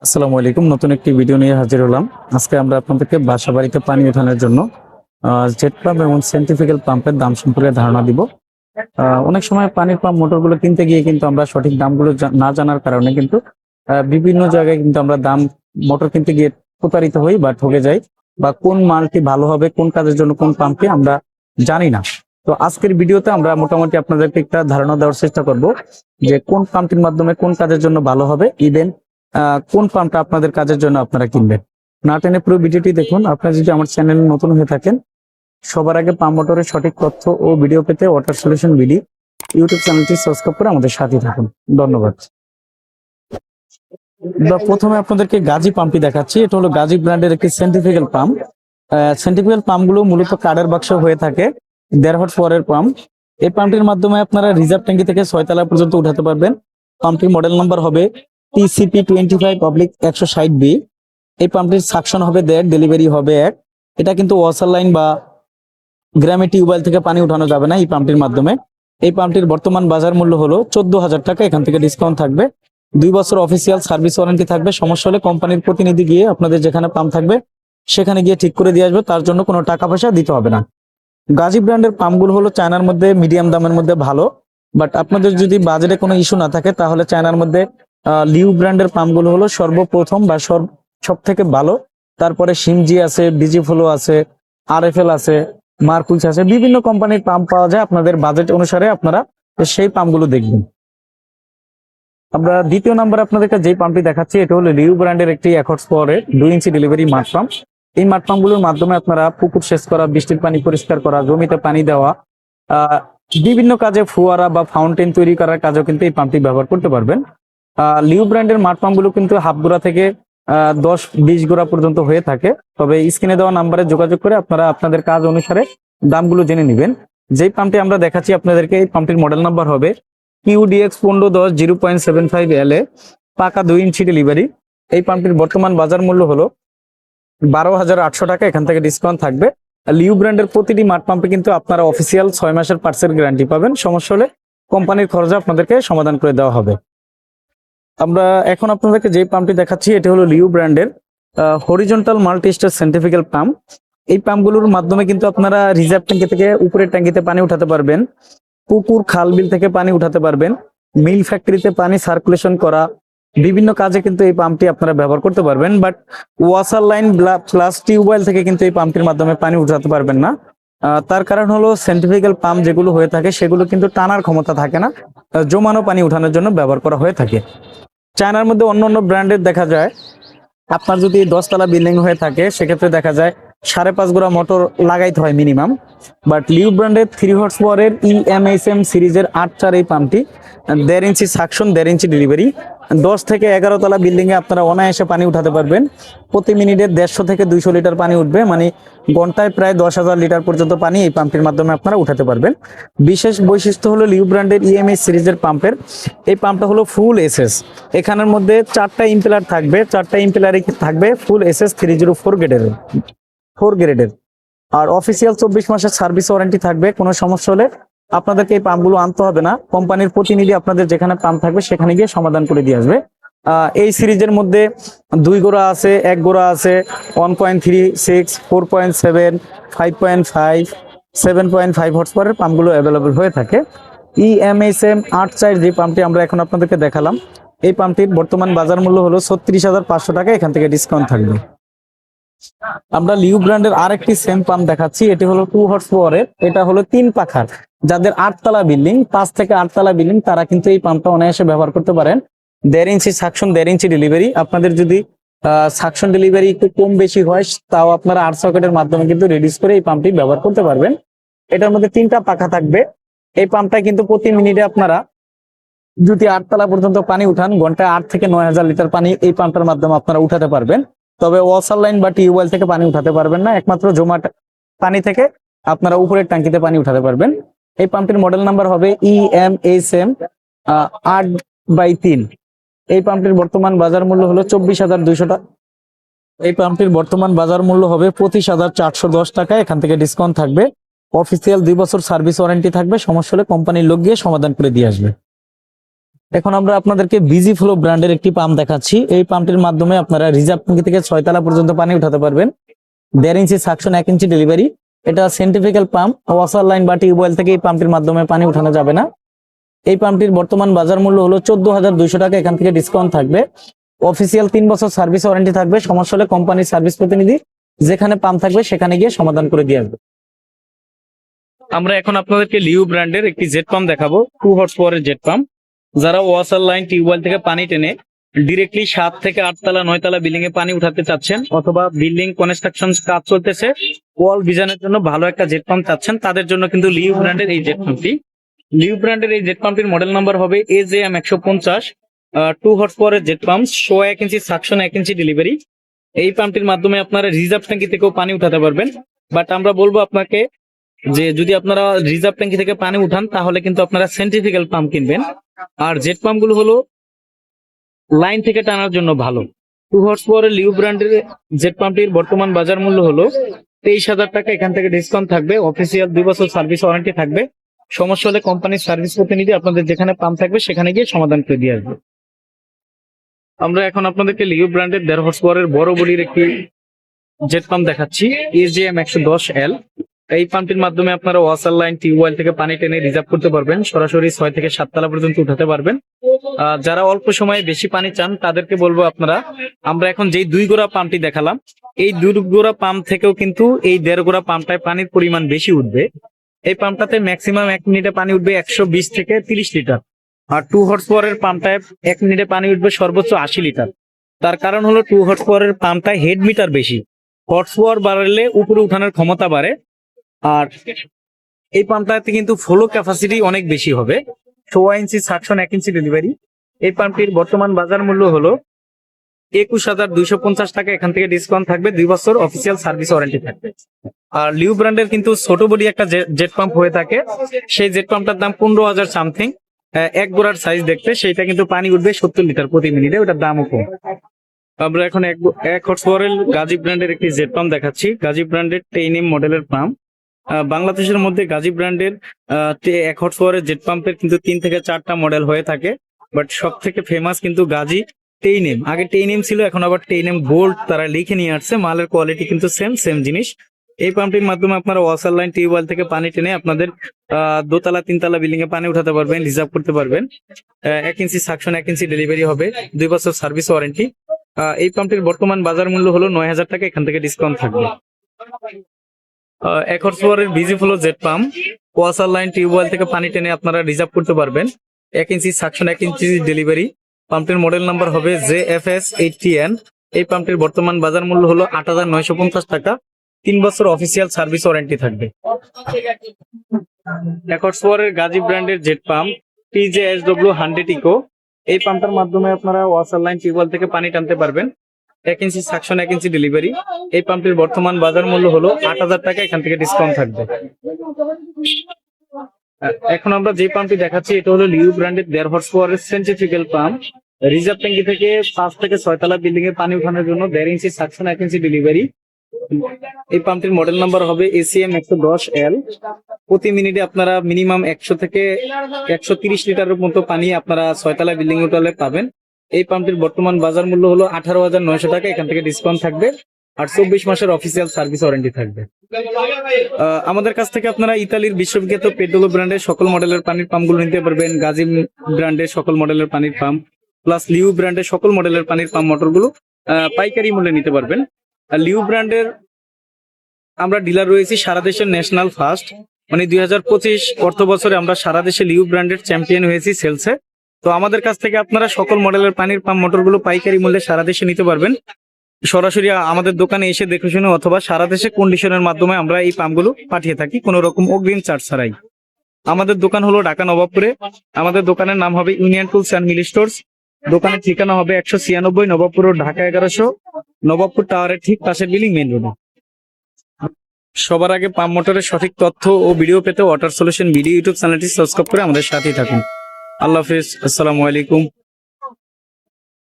আসসালামু আলাইকুম। নতুন একটি ভিডিও নিয়ে হাজির হলাম। আজকে আমরা আপনাদেরকে বাসা বাড়িতে পানি ওঠানোর জন্য জেট পাম্প এবং সেন্ট্রিফিউগাল পাম্পের দাম সম্পর্কে ধারণা দিব। অনেক সময় পানির পাম্প মোটরগুলো কিনতে গিয়ে কিন্তু আমরা সঠিক দামগুলো না জানার কারণে কিন্তু বিভিন্ন জায়গায় কিন্তু আমরা দাম মোটর কিনতে গিয়ে প্রতারিত হই বা ঠকে যাই, বা কোন মালটি ভালো হবে, কোন কাজের জন্য কোন পাম্পটি আমরা জানি না। তো আজকের ভিডিওতে আমরা মোটামুটি আপনাদেরকে একটা ধারণা দেওয়ার চেষ্টা করব যে কোন পাম্পটির মাধ্যমে কোন কাজের জন্য ভালো হবে, ইভেন কোন পাম্পটা আপনাদের কাজের জন্য আপনারা কিনবেন। না টেনে পুরো ভিডিওটি দেখুন। আপনারা যদি আমার চ্যানেলে নতুন হয়ে থাকেন, সবার আগে পাম্প মোটরের সঠিক তথ্য ও ভিডিও পেতে ওয়াটার সলিউশন বিডি ইউটিউব চ্যানেলটি সাবস্ক্রাইব করে আমাদের সাথে থাকুন। ধন্যবাদ। প্রথমে আপনাদেরকে গাজী পাম্পটি দেখাচ্ছি। এটা হলো গাজী ব্র্যান্ডের একটি সেন্ট্রিফিউগাল পাম্প। সেন্ট্রিফিউগাল পাম্পগুলো মূলত কাঠের বাক্স হয়ে থাকে, 1.5 হর্স পাওয়ারের পাম্প। এই পাম্পটির মাধ্যমে আপনারা রিজার্ভ ট্যাঙ্কি থেকে 6 তলা পর্যন্ত উঠাতে পারবেন। পাম্পটির মডেল নাম্বার হবে TCP25/160B। এই পাম্পটির সাকশন হবে 1.5, ডেলিভারি হবে 1। এটা কিন্তু ওয়াসার লাইন বা গ্রামে টিউবওয়েল থেকে পানি উঠানো যাবে না এই পাম্পটির মাধ্যমে। এই পাম্পটির বর্তমান বাজার মূল্য হলো 14,000 টাকা। এখান থেকে ডিসকাউন্ট থাকবে। 2 বছর অফিসিয়াল সার্ভিস ওয়ারেন্টি থাকবে। সমস্যা হলে কোম্পানির প্রতিনিধি গিয়ে আপনাদের যেখানে পাম্প থাকবে সেখানে গিয়ে ঠিক করে দিয়ে আসবে। তার জন্য কোনো টাকা পয়সা দিতে হবে না। গাজী ব্র্যান্ডের পাম্পগুলো হলো চায়নার মধ্যে মিডিয়াম দামের মধ্যে ভালো। বাট আপনাদের যদি বাজেটে কোনো ইস্যু না থাকে, তাহলে চায়নার মধ্যে লিউ ব্র্যান্ডের পাম্পগুলো হলো সর্বপ্রথম বা সব থেকে ভালো। তারপরে সিমজি আছে, বিজি ফ্লো আছে, আরএফএল আছে, মার্কুলস আছে, বিভিন্ন কোম্পানির পাম্প পাওয়া যায়। আপনাদের বাজেট অনুসারে আপনারা সেই পাম্পগুলো দেখবেন। আমরা দ্বিতীয় নাম্বার আপনাদেরকে যে পাম্পটি দেখাচ্ছি, এটা হলো লিউ ব্র্যান্ডের একটি 1 হর্স পাওয়ারের 2 ইঞ্চি ডেলিভারি মাঠ পাম্প। এই মাঠ পাম্পগুলোর মাধ্যমে আপনারা পুকুর সেচ করা, বৃষ্টির পানি পরিষ্কার করা, জমিতে পানি দেওয়া, বিভিন্ন কাজে ফোয়ারা বা ফাউন্টেন তৈরি করার কাজেও কিন্তু এই পাম্পটি ব্যবহার করতে পারবেন। লিউ ব্র্যান্ডের মাঠ পাম্পগুলো কিন্তু হাফ গোড়া থেকে 10-20 গোড়া পর্যন্ত হয়ে থাকে। তবে স্ক্রিনে দেওয়া নাম্বারে যোগাযোগ করে আপনারা আপনাদের কাজ অনুসারে দামগুলো জেনে নেবেন। যেই পাম্পটি আমরা দেখাচ্ছি আপনাদেরকে, এই পাম্পটির মডেল নাম্বার হবে QDX1510 0.75LA, পাকা 2 ইঞ্চি ডেলিভারি। এই পাম্পটির বর্তমান বাজার মূল্য হলো 12,800 টাকা। এখান থেকে ডিসকাউন্ট থাকবে। লিউ ব্র্যান্ডের প্রতিটি মাঠ পাম্পে কিন্তু আপনারা অফিসিয়াল 6 মাসের পার্টসের গ্যারান্টি পাবেন। সমস্যা হলে কোম্পানির খরচা আপনাদেরকে সমাধান করে দেওয়া হবে। আমরা এখন আপনাদেরকে যে পাম্পটি দেখাচ্ছি, এটা হলো লিউ ব্র্যান্ডের horizontal multi star centrifugal pump. এই পাম্পগুলোর মাধ্যমে কিন্তু আপনারা রিজার্ভ ট্যাঙ্কি থেকে উপরের ট্যাঙ্কিতে পানি উঠাতে পারবেন, পুকুর খাল বিল থেকে পানি উঠাতে পারবেন, মিল ফ্যাক্টরিতে পানি সার্কুলেশন করা, বিভিন্ন কাজে কিন্তু এই পাম্পটি আপনারা ব্যবহার করতে পারবেন। বাট ওয়াসার লাইন প্লাস টিউবওয়েল থেকে কিন্তু এই পাম্পটির মাধ্যমে পানি উঠাতে পারবেন না। তার কারণ হলো সেন্ট্রিফিউগাল পাম্প যেগুলো হয়ে থাকে সেগুলো কিন্তু টানার ক্ষমতা থাকে না, জমানো পানি উঠানোর জন্য ব্যবহার করা হয়ে থাকে। চায়নার মধ্যে অন্য অন্য ব্র্যান্ডের দেখা যায়, আপনার যদি 10 তলা বিল্ডিং হয়ে থাকে সেক্ষেত্রে দেখা যায় 5.5 গোড়া মোটর লাগাইতে হয় মিনিমাম। বাট লিউ ব্র্যান্ডের 3 হর্স পাওয়ারের EMSM সিরিজের 8-4 এই পাম্পটি 1.5 ইঞ্চি সাকশন, 1.5 ইঞ্চি ডেলিভারি। 10 থেকে 11 তলা বিল্ডিং এ আপনারা অনায়াসে পানি উঠাতে পারবেন। প্রতি মিনিটে 150 থেকে 200 লিটার পানি উঠবে, মানে ঘন্টায় প্রায় 10,000 লিটার পর্যন্ত পানি এই পাম্পটির মাধ্যমে আপনারা উঠাতে পারবেন। বিশেষ বৈশিষ্ট্য হলো লিউ ব্র্যান্ডের EMS সিরিজের পাম্পের এই পাম্পটা হলো ফুল এসএস। এখানের মধ্যে 4টা ইম্পেলার থাকবে, 4টা ইম্পেলারই থাকবে ফুল SS 304 গ্রেডের। আর অফিসিয়াল 24 মাসের সার্ভিস ওয়ারেন্টি থাকবে। কোনো সমস্যা হলে আপনাদেরকে এই পাম্পগুলো আনতে হবে না, কোম্পানির প্রতিনিধি আপনাদের যেখানে পাম্প থাকবে সেখানে গিয়ে সমাধান করে দিয়ে আসবে। এই সিরিজের মধ্যে 2 গোড়া আছে, 1 গোড়া আছে, 1.36, 4.7, 5.5, 7.5 হর্স পাওয়ারের পাম্পগুলো অ্যাভেলেবল হয়ে থাকে। EMSM 8-4 যে পাম্পটি আমরা এখন আপনাদেরকে দেখালাম, এই পাম্পটির বর্তমান বাজার মূল্য হলো 36,500 টাকা। এখান থেকে ডিসকাউন্ট থাকবে। আমরা লিউ ব্র্যান্ডের আরেকটি সেম পাম্প দেখাচ্ছি। এটি হলো 2 হর্স পাওয়ারের। এটা হলো 3 পাখার। যাদের 8 তলা বিল্ডিং, 5 থেকে 8 তলা বিল্ডিং, তারা কিন্তু এই পাম্পটা অনায়াসে ব্যবহার করতে পারেন। 1.5 ইঞ্চি সাকশন, 1.5 ইঞ্চি ডেলিভারি। আপনাদের যদি সাকশন ডেলিভারি একটু কম বেশি হয়, তাও আপনারা 8 সকেটের মাধ্যমে কিন্তু রিডিউস করে এই পাম্পটি ব্যবহার করতে পারবেন। এটার মধ্যে 3টা পাখা থাকবে। এই পাম্পটা কিন্তু প্রতি মিনিটে আপনারা যদি 8 তলা পর্যন্ত পানি উঠান, ঘন্টায় 8 থেকে 9,000 লিটার পানি এই পাম্পটার মাধ্যমে আপনারা উঠাতে পারবেন। তবে ওয়াসার লাইন বা টিউবওয়েল থেকে পানি উঠাতে পারবেন না, একমাত্র জমা পানি থেকে আপনারা উপরের ট্যাঙ্কিতে পানি উঠাতে পারবেন। এই পাম্পটির মডেল নাম্বার হবে EMSM 8/3। এই পাম্পটির বর্তমান বাজার মূল্য হলো 24,200 টাকা। এই পাম্পটির বর্তমান বাজার মূল্য হবে 25,410 টাকা। এখান থেকে ডিসকাউন্ট থাকবে। অফিসিয়াল 2 বছর সার্ভিস ওয়ারেন্টি থাকবে। সমস্যা হলে কোম্পানির লোক গিয়ে সমাধান করে দিয়ে আসবে। এখন আমরা আপনাদেরকে বিজি ফ্লো ব্র্যান্ডের একটি পাম্প দেখাচ্ছি। এই পাম্পটির মাধ্যমে আপনারা রিজার্ভ ট্যাঙ্কি থেকে 6 তলা পর্যন্ত পানি উঠাতে পারবেন। 1.5 ইঞ্চি সাকশন, 1 ইঞ্চি ডেলিভারি। এটা সেন্ট্রিফিক্যাল পাম্প, ওয়াসার লাইন বা টিউবওয়েল থেকে এই পাম্পটির মাধ্যমে পানি উঠানো যাবে না। এই পাম্পটির বর্তমান বাজার মূল্য হলো 14,200 টাকা, এখান থেকে ডিসকাউন্ট থাকবে। অফিসিয়াল 3 বছর সার্ভিস ওয়ারেন্টি থাকবে। সমস্যা হলে কোম্পানির সার্ভিস প্রতিনিধি যেখানে পাম্প থাকবে সেখানে গিয়ে সমাধান করে দিয়ে আসবে। আমরা এখন আপনাদেরকে লিউ ব্র্যান্ডের একটি জেট পাম্প দেখাবো, 2 হর্স পাওয়ারের জেট পাম্প। যারা ওয়াসার লাইন টিউবওয়েল থেকে পানি টেনে ডিরেক্টলি 7 থেকে 8 তলা 9 তলা বিল্ডিং এ পানি উঠাতে চাচ্ছেন, অথবা বিল্ডিং কনস্ট্রাকশন কাজ চলতেছে, ওয়াল ভিজানের জন্য ভালো একটা জেট পাম্প চাচ্ছেন, তাদের জন্য কিন্তু লিউ ব্র্যান্ডের এই জেট পাম্পটি। লিউ ব্র্যান্ডের এই জেট পাম্পটির মডেল নাম্বার হবে AJM 150। 2 হর্স পাওয়ারের জেট পাম্প, 1 ইঞ্চি সাকশন, 1 ইঞ্চি ডেলিভারি। এই পাম্পটির মাধ্যমে আপনারা রিজার্ভ ট্যাঙ্কি থেকেও পানি উঠাতে পারবেন। বাট আমরা বলবো আপনাকে যে যদি আপনারা রিজার্ভ ট্যাঙ্কি থেকে পানি উঠান তাহলে কিন্তু আপনারা সেন্ট্রিফিক্যাল পাম্প কিনবেন। আর জেট পাম্প গুলো হলো লাইন থেকে টানার জন্য ভালো। 2 হর্স পাওয়ারের লিউ ব্র্যান্ডের জেট পাম্পটির বর্তমান বাজার মূল্য হলো 23,000 টাকা, এখান থেকে ডিসকাউন্ট থাকবে। অফিসিয়াল 2 বছর সার্ভিস ওয়ারেন্টি থাকবে। সমস্যা হলে কোম্পানির সার্ভিস প্রতিনিধি আপনাদের যেখানে পাম্প থাকবে সেখানে গিয়ে সমাধান করে দিয়ে আসবে। আমরা এখন আপনাদেরকে লিউ ব্র্যান্ডের 1.5 হর্স পাওয়ারের বড় বডির একটি জেট পাম্প দেখাচ্ছি, AJM 110L। এই পাম্পটির মাধ্যমে আপনারা ওয়াসার লাইন টিউবওয়েল থেকে পানি টেনে রিজার্ভ করতে পারবেন, সরাসরি 6 থেকে 7 তলা পর্যন্ত উঠাতে পারবেন। যারা অল্প সময়ে বেশি পানি চান তাদেরকে বলবো আপনারা, আমরা এখন যেই 2 গোড়া পাম্পটি দেখালাম, এই 2 গোড়া পাম্প থেকেও কিন্তু এই 1.5 গোড়া পাম্পটায় পানির পরিমাণ বেশি উঠবে। এই পাম্পটাতে ম্যাক্সিমাম 1 মিনিটে পানি উঠবে 120 থেকে 30 লিটার। আর 2 হর্স পাওয়ারের পাম্পটায় 1 মিনিটে পানি উঠবে সর্বোচ্চ 80 লিটার। তার কারণ হলো 2 হর্স পাওয়ারের পাম্পটায় হেড মিটার বেশি, হর্স পাওয়ার বাড়লে উপরে উঠানোর ক্ষমতা বাড়ে। আর এই পাম্পটাতে কিন্তু ফ্লো ক্যাপাসিটি অনেক বেশি হবে। 1 ইঞ্চি সাকশন, 1 ইঞ্চি ডেলিভারি। এই পাম্পটির বর্তমান বাজার মূল্য হলো 21,250 টাকা, এখান থেকে ডিসকাউন্ট থাকবে। 2 বছর অফিসিয়াল সার্ভিস ওয়ারেন্টি থাকবে। আর লিউ ব্র্যান্ডের কিন্তু ছোট বডি একটা জেট পাম্প হয়ে থাকে, সেই জেট পাম্পটার দাম 15,000 সামথিং। 1 গোড়ার সাইজ দেখতে, সেইটা কিন্তু পানি উঠবে 70 লিটার প্রতি মিনিটে, ওটার দামও কম। আমরা এখন 1 হর্স পাওয়ারের গাজী ব্র্যান্ডের একটি জেট পাম্প দেখাচ্ছি, গাজী ব্র্যান্ডের 10M মডেলের পাম্প। বাংলাদেশের মধ্যে গাজী ব্র্যান্ডের 1 হর্স পাওয়ারের জেট পাম্পের কিন্তু 3 থেকে 4টা মডেল হয়ে থাকে, বাট সব থেকে ফেমাস কিন্তু গাজী 10M। আগে 10M ছিল, এখন আবার 10M গোল্ড তারা লিখে নিয়ে আসছে। মালের কোয়ালিটি কিন্তু সেম জিনিস। এই পাম্পটির মাধ্যমে আপনারা ওয়াসার লাইন টিউবওয়েল থেকে পানি টেনে আপনাদের 2 তলা 3 তলা বিল্ডিং এ পানি উঠাতে পারবেন, রিজার্ভ করতে পারবেন। 1 ইঞ্চি সাকশন, 1 ইঞ্চি ডেলিভারি হবে, 2 বছর সার্ভিস ওয়ারেন্টি। এই পাম্পটির বর্তমান বাজার মূল্য হলো 9,000 টাকা, এখান থেকে ডিসকাউন্ট থাকবে। 1 হর্স পাওয়ারের বিজি ফ্লো জেট পাম্প, ওয়াসার লাইন টিউবওয়েল থেকে পানি টেনে আপনারা রিজার্ভ করতে পারবেন। 1 ইঞ্চি সাকশন, 1 ইঞ্চি ডেলিভারি। পাম্পটির মডেল নাম্বার হবে JFS 80N। এই পাম্পটির বর্তমান বাজার মূল্য হলো 8,950 টাকা, 3 বছর অফিসিয়াল সার্ভিস ওয়ারেন্টি থাকবে। 1 হর্স পাওয়ারের গাজী ব্র্যান্ডের জেট পাম্প, TJSW 100 ইকো। এই পাম্পটার মাধ্যমে আপনারা ওয়াসার লাইন টিউবওয়েল থেকে পানি টানতে পারবেন। 1 ইঞ্চি সাকশন, 1 ইঞ্চি ডেলিভারি। এই পাম্পটির বর্তমান বাজার মূল্য হলো 8,000 টাকা, এখান থেকে ডিসকাউন্ট থাকবে। এখন আমরা যে পাম্পটি দেখাচ্ছি এটা হলো লিউ ব্র্যান্ডের 1.5 হর্স পাওয়ারের সেন্ট্রিফিক্যাল পাম্প। রিজার্ভ ট্যাঙ্কি থেকে 5 থেকে 6 তলা বিল্ডিং এ পানি উঠানোর জন্য 1.5 ইঞ্চি সাকশন, 1 ইঞ্চি ডেলিভারি। এই পাম্পটির মডেল নাম্বার হবে ACM 110L। প্রতি মিনিটে আপনারা মিনিমাম 100 থেকে 130 লিটারের মতো পানি আপনারা 6 তলা বিল্ডিং উঠালে পাবেন। এই পাম্পটির বর্তমান বাজার মূল্য হলো 18,900 টাকা, এখান থেকে ডিসকাউন্ট থাকবে। আর 24 মাসের অফিসিয়াল সার্ভিস ওয়ারেন্টি থাকবে। আমাদের কাছ থেকে আপনারা ইতালির বিশ্ববিখ্যাত পেড্রোলো ব্র্যান্ডের সকল মডেলের পানির পাম্পগুলো নিতে পারবেন, গাজী ব্র্যান্ডের সকল মডেলের পানির পাম্প, প্লাস লিউ ব্র্যান্ডের সকল মডেলের পানির পাম্প মোটরগুলো পাইকারি মূল্যে নিতে পারবেন। আর লিউ ব্র্যান্ডের আমরা ডিলার রয়েছি সারা দেশের ন্যাশনাল ফার্স্ট, মানে 2025 অর্থ বছরে আমরা সারা দেশে লিউ ব্র্যান্ডের চ্যাম্পিয়ন হয়েছি সেলসে। তো আমাদের কাছ থেকে আপনারা সকল মডেলের পানির পাম্প মোটরগুলো পাইকারি মূল্যে সারা দেশে নিতে পারবেন। সরাসরি আমাদের দোকানে এসে দেখে শুনে অথবা সারা দেশে কন্ডিশনের মাধ্যমে আমরা এই পাম্পগুলো পাঠিয়ে থাকি, কোনো রকম অগ্রিম চার্জ ছাড়াই। আমাদের দোকান হলো ঢাকা নবাবপুরে। আমাদের দোকানের নাম হবে union tools and mill stores. দোকানের ঠিকানা হবে 196 নবাবপুর রোড, ঢাকা 1100, নবাবপুর টাওয়ারের ঠিক পাশের বিল্ডিং, মেইন রোডে। সবার আগে পাম্প মোটরের সঠিক তথ্য ও ভিডিও পেতে ওয়াটার সলিউশন ভিডিও ইউটিউব চ্যানেলটি সাবস্ক্রাইব করে আমাদের সাথেই থাকুন। আল্লাহ হাফেজ, আসসালামু আলাইকুম।